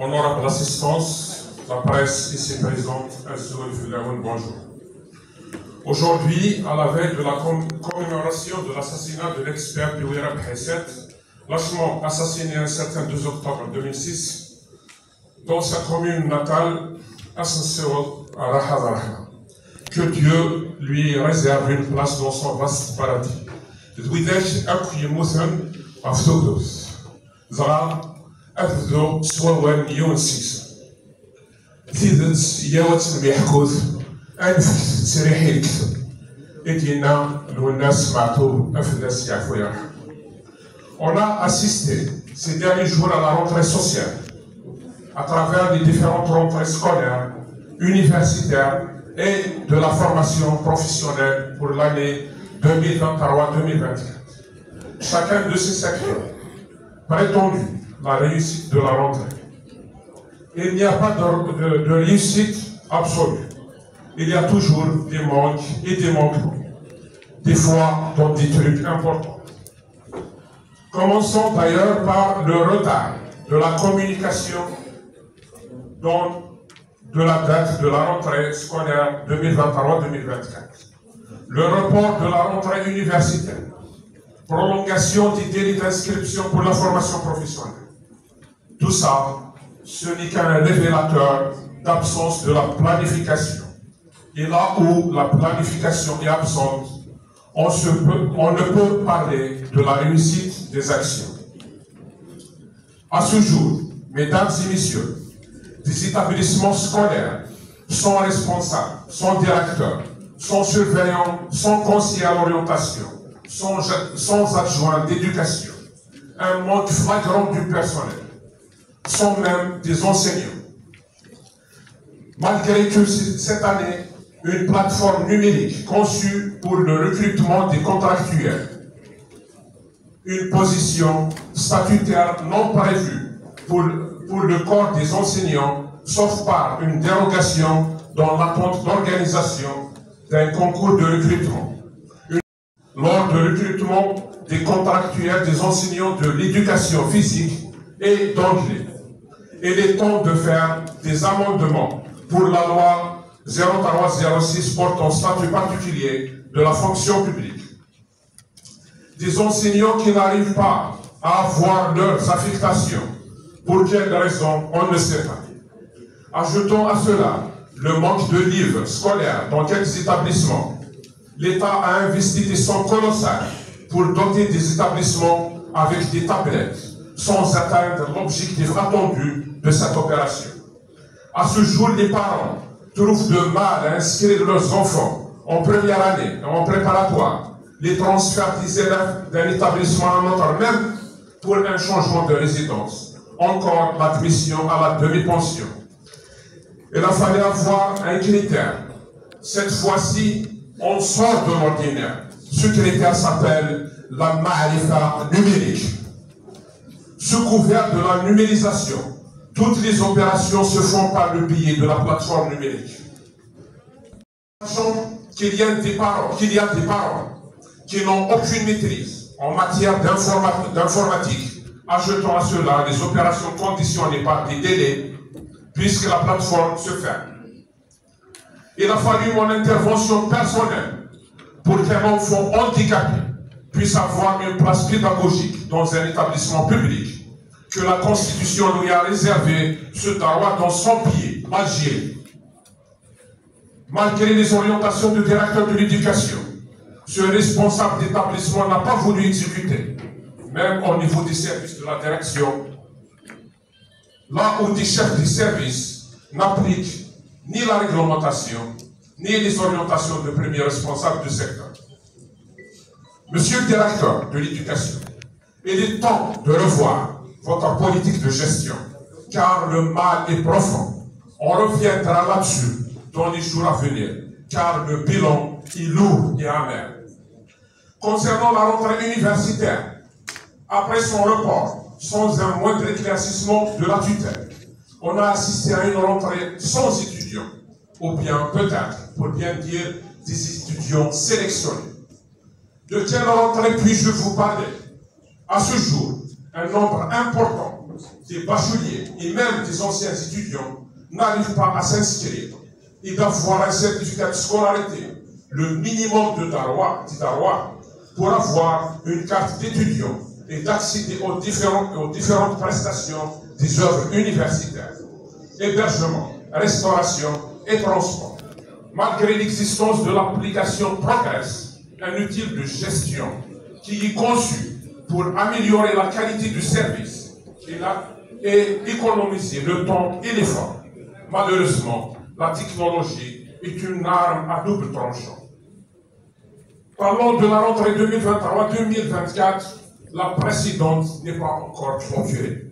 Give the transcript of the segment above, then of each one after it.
honorable assistance, la presse ici présente, bonjour. Aujourd'hui, à la veille de la commémoration de l'assassinat de l'expert Biwera Bhesset, lâchement assassiné un certain 2 octobre 2006, dans sa commune natale, Asensewal à Rahazarha. Que Dieu lui réserve une place dans son vaste paradis. Dwidesh Akuyemuthan Aftodos. Zara Afdo Swawan Yonsis. Tidens Yawat Mihkouz. Anf Serihil Kthum. Edina Lunas Matou Afdas Yafouya. On a assisté ces derniers jours à la rentrée sociale à travers les différentes rentrées scolaires, universitaires et de la formation professionnelle pour l'année 2023-2024. Chacun de ces secteurs prétendent la réussite de la rentrée. Il n'y a pas de réussite absolue. Il y a toujours des manques et des manquements, des fois dans des trucs importants. Commençons d'ailleurs par le retard de la communication de la date de la rentrée scolaire 2023-2024. Le report de la rentrée universitaire. Prolongation des délais d'inscription pour la formation professionnelle. Tout ça, ce n'est qu'un révélateur d'absence de la planification. Et là où la planification est absente, on ne peut parler de la réussite des actions. À ce jour, mesdames et messieurs, des établissements scolaires, sans responsables, sans directeurs, sans surveillants, sans conseillers à l'orientation, sans adjoints d'éducation, un manque flagrant du personnel, sans même des enseignants. Malgré que cette année, une plateforme numérique conçue pour le recrutement des contractuels, une position statutaire non prévue pour le corps des enseignants, sauf par une dérogation dans l'attente d'organisation d'un concours de recrutement. Lors du recrutement des contractuels des enseignants de l'éducation physique et d'anglais. Il est temps de faire des amendements pour la loi 0306 portant statut particulier de la fonction publique. Des enseignants qui n'arrivent pas à avoir leurs affectations. Pour quelles raisons, on ne sait pas. Ajoutons à cela le manque de livres scolaires dans quelques établissements. L'État a investi des sommes colossales pour doter des établissements avec des tablettes, sans atteindre l'objectif attendu de cette opération. À ce jour, les parents trouvent de mal à inscrire leurs enfants en première année et en préparatoire, les transferts des élèves d'un établissement à un autre, même pour un changement de résidence. Encore l'admission à la demi-pension. Il a fallu avoir un critère. Cette fois-ci, on sort de l'ordinaire. Ce critère s'appelle la ma'rifa numérique. Sous couvert de la numérisation, toutes les opérations se font par le biais de la plateforme numérique. Sachant qu'il y a des parents qui n'ont aucune maîtrise en matière d'informatique, ajoutant à cela les opérations conditionnées par des délais, puisque la plateforme se ferme. Il a fallu mon intervention personnelle pour qu'un enfant handicapé puisse avoir une place pédagogique dans un établissement public, que la Constitution lui a réservé ce droit dans son pied, malgré les orientations du directeur de l'éducation. Ce responsable d'établissement n'a pas voulu exécuter, même au niveau des services de la direction, là où des chefs de service n'appliquent ni la réglementation, ni les orientations de premier responsable du secteur. Monsieur le directeur de l'éducation, il est temps de revoir votre politique de gestion, car le mal est profond. On reviendra là-dessus dans les jours à venir, car le bilan est lourd et amer. Concernant la rentrée universitaire, après son report, sans un moindre éclaircissement de la tutelle, on a assisté à une rentrée sans étudiants, ou bien peut-être, pour bien dire, des étudiants sélectionnés. De quelle rentrée puis-je vous parler? À ce jour, un nombre important des bacheliers et même des anciens étudiants n'arrivent pas à s'inscrire et d'avoir un certificat de scolarité, le minimum de Darwa, pour avoir une carte d'étudiant et d'accéder aux différentes prestations des œuvres universitaires, hébergement, restauration et transport. Malgré l'existence de l'application Progress, un outil de gestion qui est conçu pour améliorer la qualité du service et économiser le temps et l'effort. Malheureusement, la technologie est une arme à double tranchant. Parlons de la rentrée 2023-2024, la précédente n'est pas encore clôturée.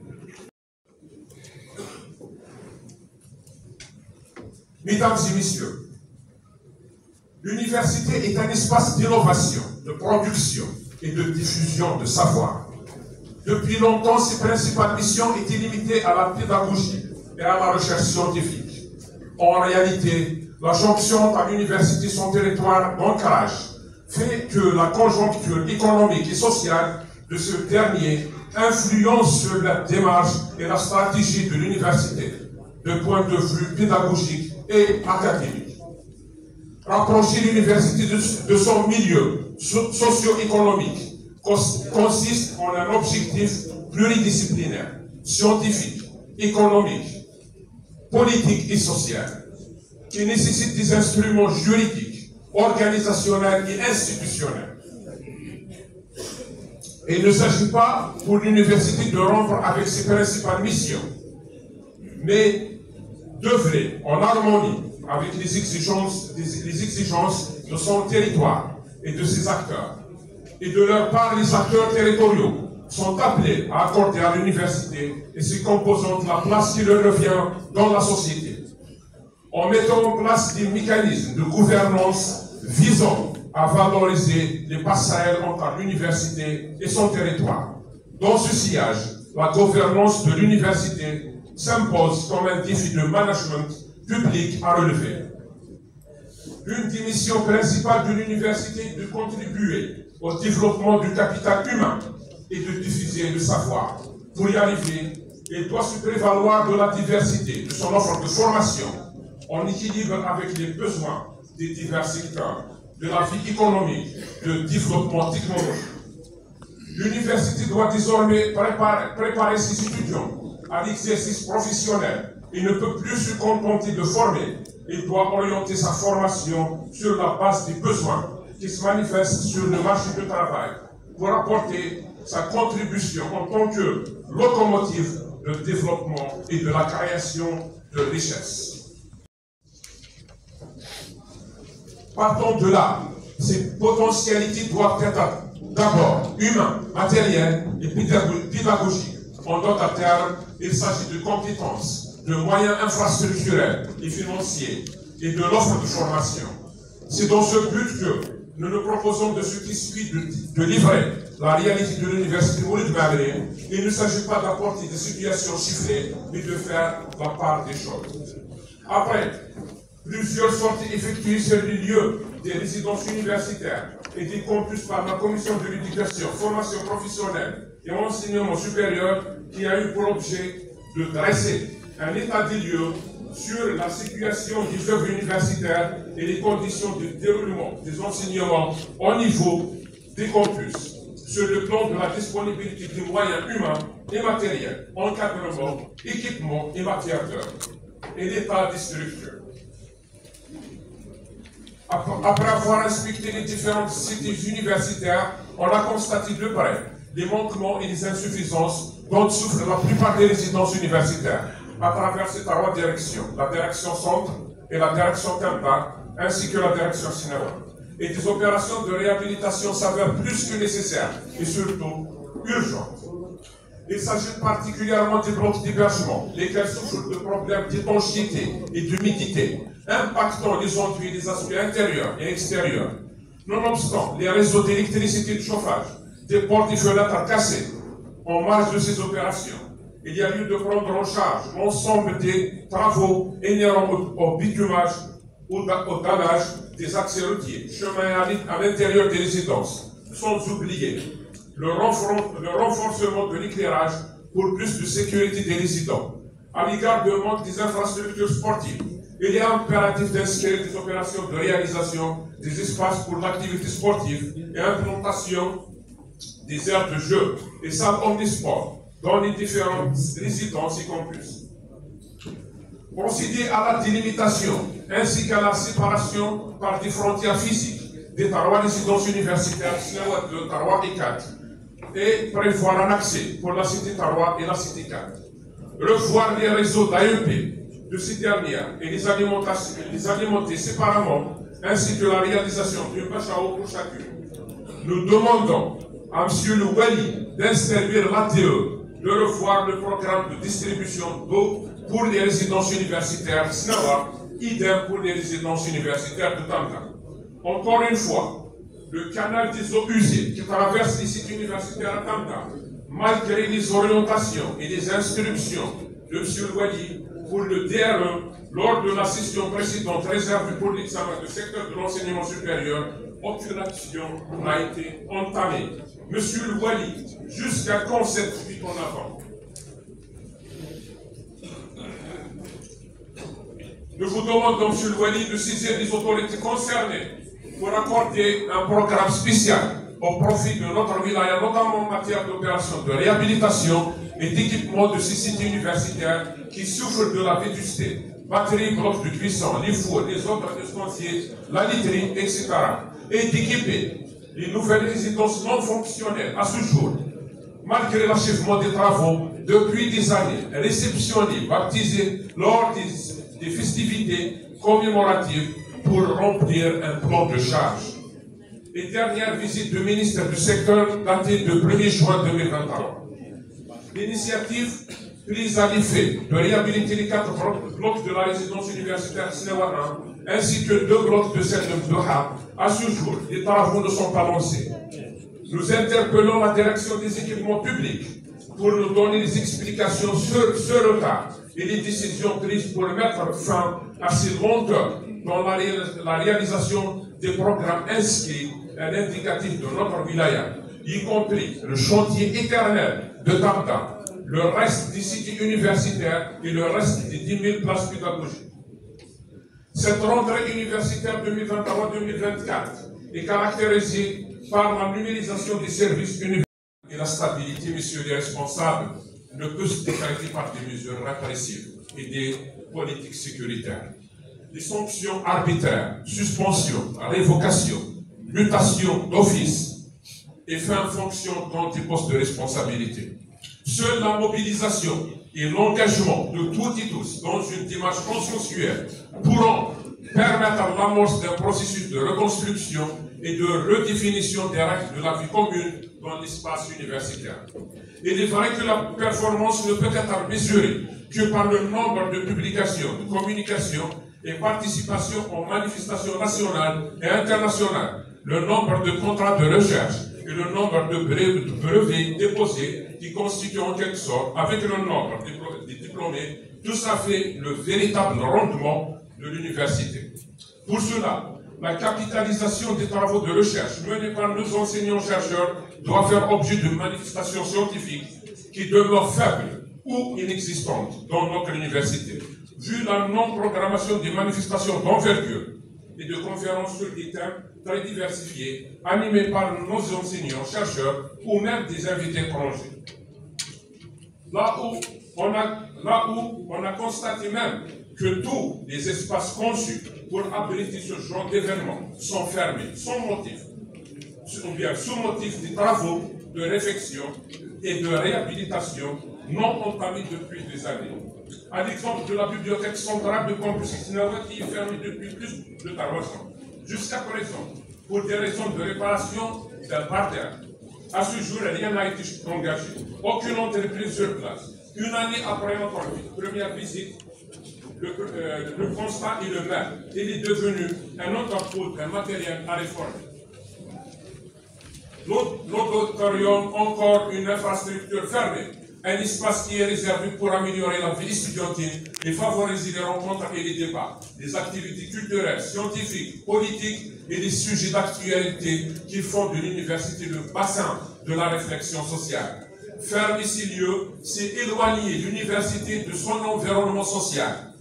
Mesdames et messieurs, l'université est un espace d'innovation, de production et de diffusion de savoir. Depuis longtemps, ses principales missions étaient limitées à la pédagogie et à la recherche scientifique. En réalité, la jonction entre l'université et son territoire d'ancrage fait que la conjoncture économique et sociale de ce dernier influence sur la démarche et la stratégie de l'université, de point de vue pédagogique et académique. Rapprocher l'université de son milieu socio-économique consiste en un objectif pluridisciplinaire, scientifique, économique, politique et social, qui nécessite des instruments juridiques, organisationnels et institutionnels. Et il ne s'agit pas pour l'université de rompre avec ses principales missions, mais d'œuvrer en harmonie avec les exigences de son territoire et de ses acteurs. Et de leur part, les acteurs territoriaux sont appelés à accorder à l'université et ses composantes la place qui leur revient dans la société, en mettant en place des mécanismes de gouvernance visant à valoriser les passerelles entre l'université et son territoire. Dans ce sillage, la gouvernance de l'université s'impose comme un défi de management public à relever. L'une des missions principales de l'université est de contribuer au développement du capital humain et de diffuser le savoir. Pour y arriver, il doit se prévaloir de la diversité de son offre de formation, en équilibre avec les besoins des divers secteurs de la vie économique, de développement technologique. L'université doit désormais préparer ses étudiants à l'exercice professionnel et ne peut plus se contenter de former. Il doit orienter sa formation sur la base des besoins qui se manifestent sur le marché du travail pour apporter sa contribution en tant que locomotive de développement et de la création de richesses. Partant de là, ces potentialités doivent être d'abord humaines, matérielles et pédagogiques. En d'autres termes, il s'agit de compétences, de moyens infrastructurels et financiers et de l'offre de formation. C'est dans ce but que nous nous proposons de ce qui suit de livrer la réalité de l'université Mouloud Maghri. Il ne s'agit pas d'apporter des situations chiffrées, mais de faire la part des choses. Après plusieurs sorties effectuées sur les lieux des résidences universitaires et des campus par la Commission de l'éducation, formation professionnelle et enseignement supérieur, qui a eu pour objet de dresser un état des lieux sur la situation des œuvres universitaires et les conditions de déroulement des enseignements au niveau des campus, sur le plan de la disponibilité des moyens humains et matériels, encadrement, équipement et matière d'œuvre, et l'état des structures. Après avoir inspecté les différentes cités universitaires, on a constaté de près les manquements et les insuffisances dont souffrent la plupart des résidences universitaires à travers ces trois directions, la direction centre et la direction Tampa, ainsi que la direction cinéma. Et des opérations de réhabilitation s'avèrent plus que nécessaires et surtout urgentes. Il s'agit particulièrement des blocs d'hébergement, lesquels souffrent de problèmes d'étanchéité et d'humidité, impactant les enduits des aspects intérieurs et extérieurs. Nonobstant les réseaux d'électricité et de chauffage, des portes et fenêtres cassées, en marge de ces opérations, il y a lieu de prendre en charge l'ensemble des travaux inhérents au bitumage ou au dallage des accès routiers, chemins à l'intérieur des résidences, sans oublier le renforcement de l'éclairage pour plus de sécurité des résidents. À l'égard du manque des infrastructures sportives, il est impératif d'inscrire des opérations de réalisation des espaces pour l'activité sportive et implantation des aires de jeu et salles omnisports dans les différentes résidences et campus. Procéder à la délimitation ainsi qu'à la séparation par des frontières physiques des Tarois résidences universitaires SNEWA 2, Tarois et 4 et prévoir un accès pour la cité Tarois et la cité 4. Revoir les réseaux d'AEP de ces dernières et les alimenter séparément ainsi que la réalisation d'une bâche à eau pour chacune. Nous demandons à M. le Wali d'instruire l'ATE de revoir le programme de distribution d'eau pour les résidences universitaires SNEWA, idem pour les résidences universitaires de Tamba. Encore une fois, le canal des eaux usées qui traverse les sites universitaires à Tamba, malgré les orientations et les instructions de M. le Wali pour le DRE lors de la session précédente réservée pour l'examen du secteur de l'enseignement supérieur, aucune action n'a été entamée. Monsieur le Wali, jusqu'à quand cette fuite en avant? Nous vous demandons, Monsieur le Wali, de saisir les autorités concernées pour accorder un programme spécial au profit de notre wilaya, notamment en matière d'opérations de réhabilitation et d'équipement de ces sites universitaires qui souffrent de la vétusté, batteries, blocs de cuisson, les fours, les autres estanciers, la literie, etc. et d'équiper les nouvelles résidences non fonctionnelles à ce jour, malgré l'achèvement des travaux depuis des années, réceptionnées, baptisées lors des festivités commémoratives pour remplir un plan de charge. Les dernières visites du ministre du secteur datées de 1er juin 2023. L'initiative prise à l'effet de réhabiliter les 4 blocs de la résidence universitaire SNEWA 1 ainsi que 2 blocs de celle de Doha, à ce jour, les travaux ne sont pas lancés. Nous interpellons la direction des équipements publics pour nous donner des explications sur ce retard et les décisions prises pour mettre fin à ces lenteurs dans la réalisation des programmes inscrits à l'indicatif de notre wilaya, y compris le chantier éternel de Tamba, le reste des sites universitaires et le reste des 10 000 places pédagogiques. Cette rentrée universitaire 2023-2024 est caractérisée par la numérisation des services universitaires et la stabilité, messieurs les responsables, ne peut se décréter par des mesures répressives et des politiques sécuritaires. Les sanctions arbitraires, suspension, révocation, mutation d'office et fin fonction dans des postes de responsabilité. Seule la mobilisation et l'engagement de toutes et tous dans une démarche consensuelle pourront permettre l'amorce d'un processus de reconstruction et de redéfinition des règles de la vie commune dans l'espace universitaire. Il est vrai que la performance ne peut être mesurée que par le nombre de publications, de communications et participations aux manifestations nationales et internationales, le nombre de contrats de recherche et le nombre de brevets déposés qui constituent en quelque sorte, avec le nombre des diplômés, tout ça fait le véritable rendement de l'université. Pour cela, la capitalisation des travaux de recherche menés par nos enseignants-chercheurs doit faire objet de manifestations scientifiques qui demeurent faibles ou inexistantes dans notre université, vu la non-programmation des manifestations d'envergure et de conférences sur des thèmes très diversifiés, animés par nos enseignants, chercheurs ou même des invités étrangers. Là où on a constaté même que tous les espaces conçus pour abriter ce genre d'événements sont fermés, sans motif, ou bien sous motif des travaux de réfection et de réhabilitation non entamés depuis des années. À l'exemple de la bibliothèque centrale de campus SNEWA qui est fermée depuis plus de 3 ans. Jusqu'à présent, pour des raisons de réparation d'un parterre, à ce jour, rien n'a été engagé. Aucune entreprise sur place. Une année après notre première visite, le constat est le même. Il est devenu un entrepôt d'un matériel à réformer. L'auditorium, encore une infrastructure fermée. Un espace qui est réservé pour améliorer la vie étudiantine et favoriser les rencontres et les débats, les activités culturelles, scientifiques, politiques et les sujets d'actualité qui font de l'université le bassin de la réflexion sociale. Fermer ces lieux, c'est éloigner l'université de son environnement social.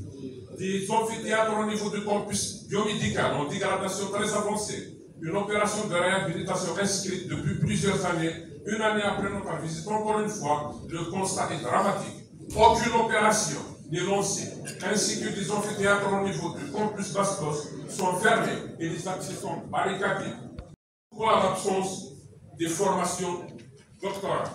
Des amphithéâtres au niveau du campus biomédical en dégradation très avancée. Une opération de réhabilitation inscrite depuis plusieurs années. Une année après notre visite, encore une fois, le constat est dramatique. Aucune opération n'est lancée, ainsi que des amphithéâtres au niveau du campus Bastos sont fermés et les accès sont barricadés. Pourquoi l'absence des formations doctorales?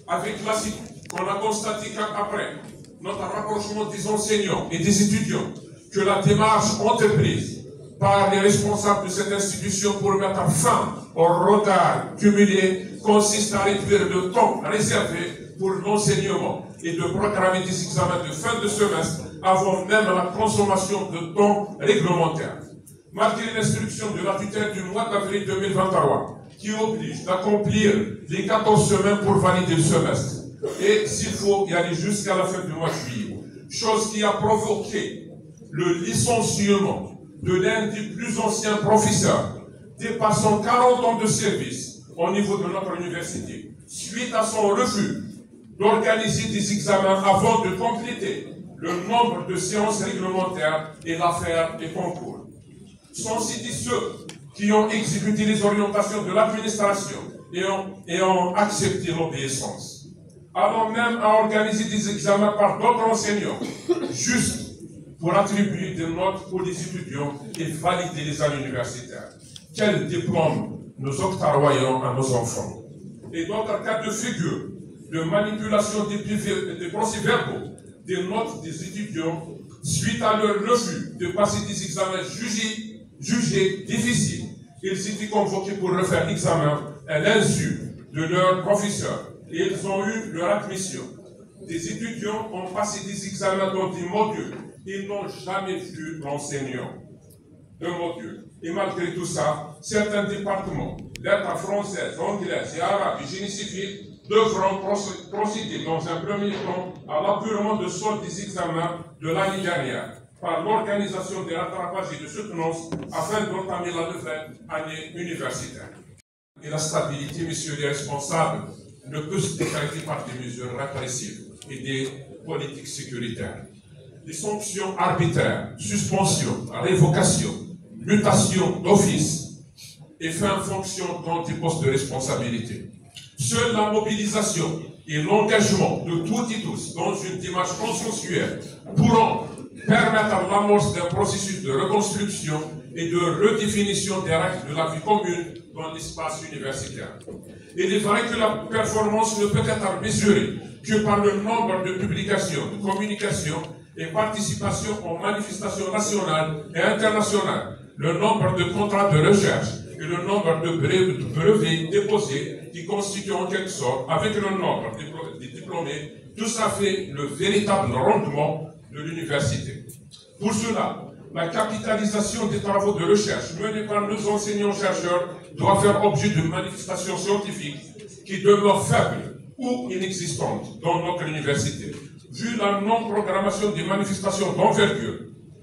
Avec la CIC, on a constaté qu'après notre rapprochement des enseignants et des étudiants, que la démarche entreprise par les responsables de cette institution pour mettre fin au retard cumulé consiste à réduire le temps réservé pour l'enseignement et de programmer des examens de fin de semestre avant même la consommation de temps réglementaire. Malgré l'instruction de la tutelle du mois d'avril 2023, qui oblige d'accomplir les 14 semaines pour valider le semestre, et s'il faut y aller jusqu'à la fin du mois de juillet, chose qui a provoqué le licenciement de l'un des plus anciens professeurs, dépassant 40 ans de service au niveau de notre université, suite à son refus d'organiser des examens avant de compléter le nombre de séances réglementaires et l'affaire des concours. Sont cités ceux qui ont exécuté les orientations de l'administration et ont accepté l'obéissance, allant même à organiser des examens par d'autres enseignants, juste pour attribuer des notes aux étudiants et valider les années universitaires. Quel diplôme nous octroyons à nos enfants? Et d'autres cas de figure de manipulation des procès-verbaux, des notes des étudiants, suite à leur refus de passer des examens jugés difficiles. Ils étaient convoqués pour refaire l'examen à l'insu de leurs professeurs et ils ont eu leur admission. Des étudiants ont passé des examens dans des modules. Ils n'ont jamais vu l'enseignant d'un module. Et malgré tout ça, certains départements, lettres françaises, anglaises et arabes et génie civil, devront procéder dans un premier temps à l'apurement de solde des examens de l'année dernière par l'organisation des rattrapages et de soutenance afin d'entamer la nouvelle année universitaire. Et la stabilité, messieurs les responsables, ne peut se décréter par des mesures répressives et des politiques sécuritaires. Les sanctions arbitraires, suspension, révocation, mutation d'office et fin en fonction dans des postes de responsabilité. Seule la mobilisation et l'engagement de toutes et tous dans une démarche consensuelle pourront permettre l'amorce d'un processus de reconstruction et de redéfinition des règles de la vie commune dans l'espace universitaire. Il est vrai que la performance ne peut être mesurée que par le nombre de publications, de communications et participations aux manifestations nationales et internationales, le nombre de contrats de recherche et le nombre de brevets déposés qui constituent en quelque sorte, avec le nombre de diplômés, tout ça fait le véritable rendement de l'université. Pour cela, la capitalisation des travaux de recherche menés par nos enseignants-chercheurs doit faire objet de manifestations scientifiques qui demeurent faibles ou inexistantes dans notre université, vu la non-programmation des manifestations d'envergure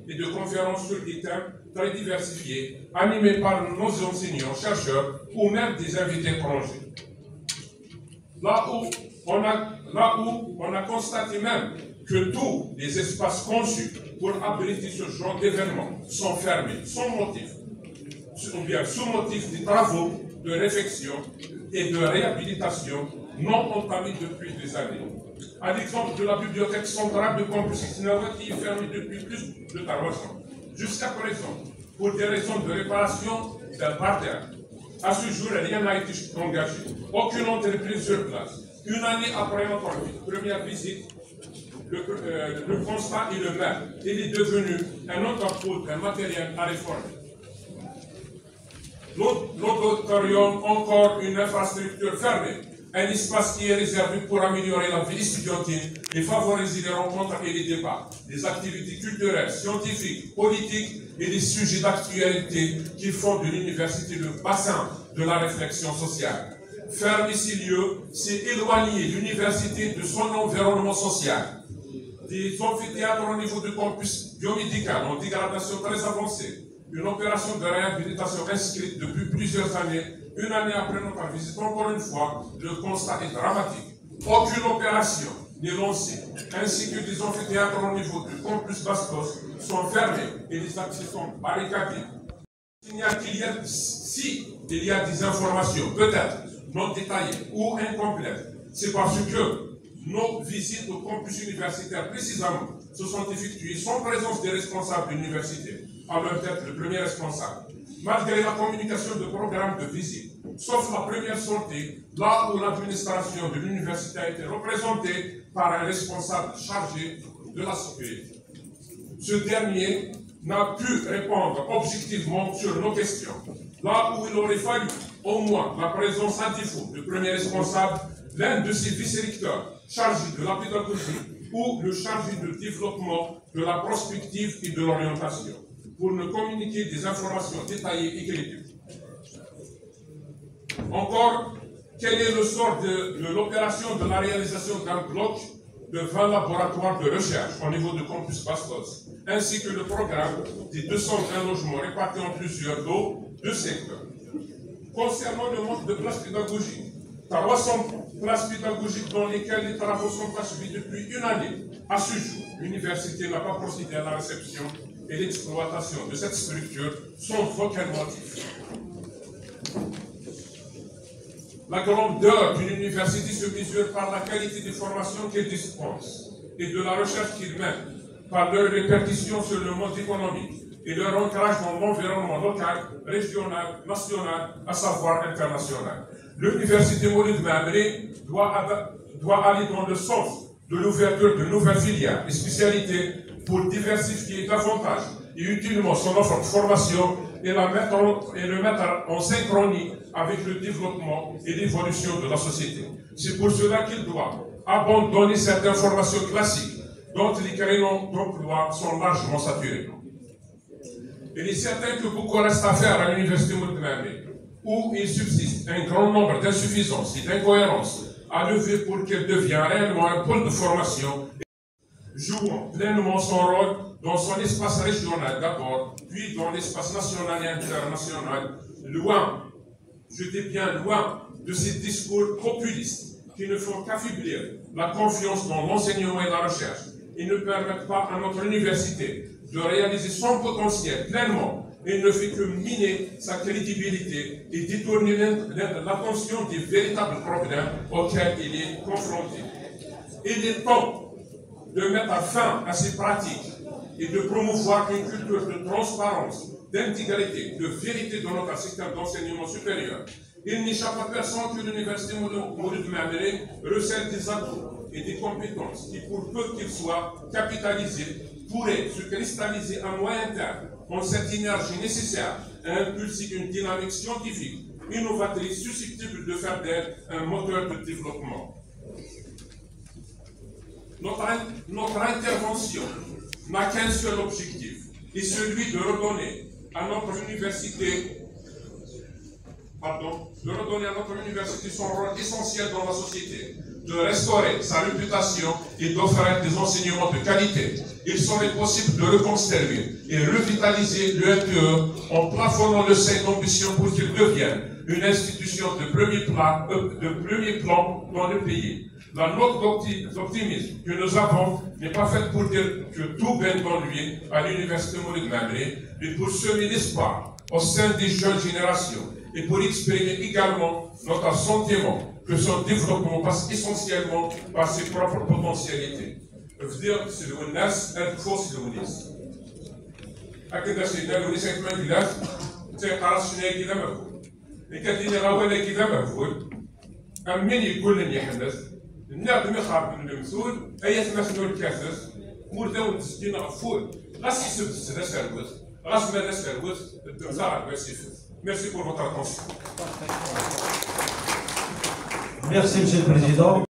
et de conférences sur des thèmes très diversifiés, animés par nos enseignants-chercheurs ou même des invités étrangers. Là où on a constaté même que tous les espaces conçus pour abriter ce genre d'événements sont fermés, sans motif, ou bien sous motif des travaux de réfection et de réhabilitation non entamés depuis des années. À l'exemple de la bibliothèque centrale de campus Xinava qui est fermée depuis plus de 3 ans. Jusqu'à présent, pour des raisons de réparation d'un parterre. À ce jour, rien n'a été engagé. Aucune entreprise sur place. Une année après notre première visite, le constat est le même. Il est devenu un entrepôt d'un matériel à réformer. L'auditorium, encore une infrastructure fermée. Un espace qui est réservé pour améliorer la vie estudiantine et favoriser les rencontres et les débats, les activités culturelles, scientifiques, politiques et les sujets d'actualité qui font de l'université le bassin de la réflexion sociale. Fermer ces lieux, c'est éloigner l'université de son environnement social. Des amphithéâtres au niveau du campus biomédical en dégradation très avancée, Une opération de réhabilitation inscrite depuis plusieurs années, une année après notre visite, encore une fois, le constat est dramatique. Aucune opération n'est lancée, ainsi que des amphithéâtres au niveau du campus Bastos sont fermés et les accès sont barricadés. Si il y a des informations, peut-être non détaillées ou incomplètes, c'est parce que nos visites au campus universitaire, précisément, se sont effectuées sans présence des responsables de l'université, à leur tête le premier responsable. Malgré la communication de programmes de visite, sauf la première sortie, là où l'administration de l'université a été représentée par un responsable chargé de la sécurité. Ce dernier n'a pu répondre objectivement sur nos questions, là où il aurait fallu au moins la présence à défaut du premier responsable, l'un de ses vice-recteurs chargé de la pédagogie ou le chargé de développement de la prospective et de l'orientation, pour nous communiquer des informations détaillées et crédibles. Encore, quel est le sort de l'opération de la réalisation d'un bloc de 20 laboratoires de recherche au niveau du campus Bastos, ainsi que le programme des 220 logements répartis en plusieurs lots de secteurs. Concernant le manque de places pédagogiques, 300 places pédagogiques dans lesquelles les travaux sont achevés depuis une année. À ce jour, l'université n'a pas procédé à la réception et l'exploitation de cette structure sans aucun motif. La grandeur d'une université se mesure par la qualité des formations qu'elle dispense et de la recherche qu'il mène, par leur répercussion sur le monde économique et leur ancrage dans l'environnement local, régional, national, à savoir international. L'université Maulid Maamri doit aller dans le sens de l'ouverture de nouvelles filières et spécialités pour diversifier davantage et utilement son offre de formation et le mettre en synchronie avec le développement et l'évolution de la société. C'est pour cela qu'il doit abandonner certaines formations classiques dont les créneaux d'emploi sont largement saturés. Il est certain que beaucoup reste à faire à l'université Maulid Maamri, où il subsiste un grand nombre d'insuffisances et d'incohérences à lever pour qu'elle devienne réellement un pôle de formation, jouant pleinement son rôle dans son espace régional d'abord, puis dans l'espace national et international, loin, je dis bien loin, de ces discours populistes qui ne font qu'affaiblir la confiance dans l'enseignement et la recherche et ne permettent pas à notre université de réaliser son potentiel pleinement et ne fait que miner sa crédibilité et détourner l'attention des véritables problèmes auxquels il est confronté. Il est temps de mettre fin à ces pratiques et de promouvoir une culture de transparence, d'intégrité, de vérité dans notre système d'enseignement supérieur. Il n'échappe à personne que l'université Maulid Maamri recèle des atouts et des compétences qui, pour peu qu'ils soient capitalisés, pourraient se cristalliser à moyen terme en cette énergie nécessaire à impulser une dynamique scientifique, innovatrice, susceptible de faire d'elle un moteur de développement. Notre intervention n'a qu'un seul objectif, et celui de redonner à notre université son rôle essentiel dans la société, de restaurer sa réputation et d'offrir des enseignements de qualité. Il serait possible de le conserver et revitaliser le NPE en plafonnant le seuil d'ambition pour qu'il devienne une institution de premier plan dans le pays. La note d'optimisme que nous avons n'est pas faite pour dire que tout baigne dans lui à l'université Maulid Maamri, mais pour semer l'espoir au sein des jeunes générations et pour exprimer également notre sentiment que son développement passe essentiellement par ses propres potentialités. Dire c'est le Nas, un faux c'est le Nas. أكيد شيء ده وليس كمان كده تقارش شنو كده مفهوم. الكاتين غاوي كده مفهوم. أمين يقول لي يحدث. الناس مخاف من المسؤول أي مسؤول كاسس مردون تسجين غفول. غاس يسب السنة سالوس. غاس ما ناس سالوس التمزار بسيف. Merci pour votre attention. Merci, Monsieur le Président.